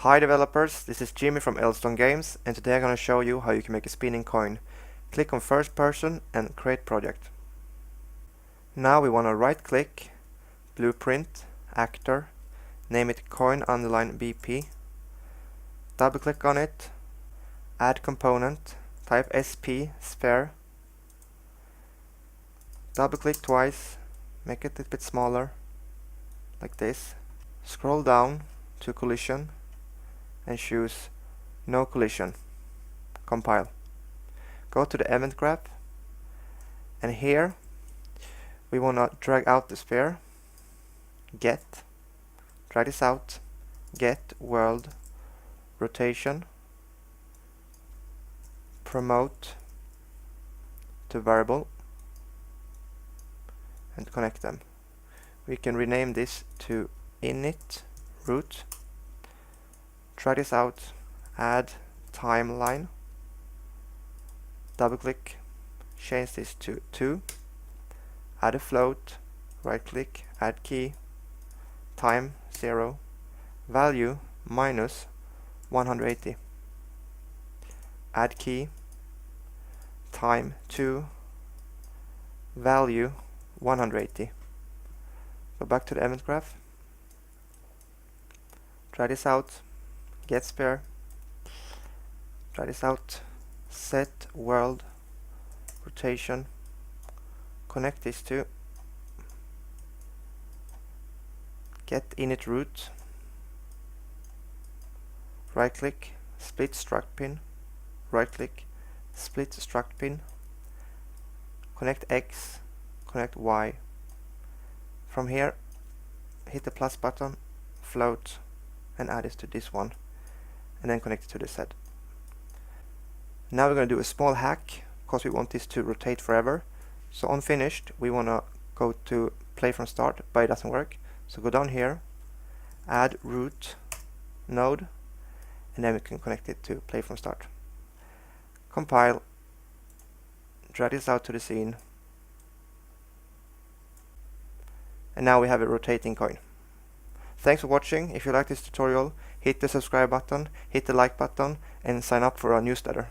Hi developers, this is Jimmy from Elstone Games, and today I'm going to show you how you can make a spinning coin. Click on first person and create project. Now we want to right click, blueprint, actor, name it coin_BP, double click on it, add component, type SP sphere, double click twice, make it a little bit smaller, like this, scroll down to collision, and choose no collision. Compile. Go to the event graph, and here we want to drag out the sphere, drag this out, get world, rotation, promote to variable, and connect them. We can rename this to init root. Try this out, add timeline, double click, change this to 2, add a float, right click, add key, time 0, value minus 180, add key, time 2, value 180. Go back to the event graph, try this out, get sphere, try this out, set world, rotation, connect these two, get init root, right click, split struct pin, right click, split struct pin, connect X, connect Y. From here, hit the plus button, float, and add this to this one, and then connect it to this head. Now we're going to do a small hack, because we want this to rotate forever. So on finished, we want to go to play from start, but it doesn't work. So go down here, add root node, and then we can connect it to play from start. Compile, drag this out to the scene, and now we have a rotating coin. Thanks for watching. If you like this tutorial, hit the subscribe button, hit the like button, and sign up for our newsletter.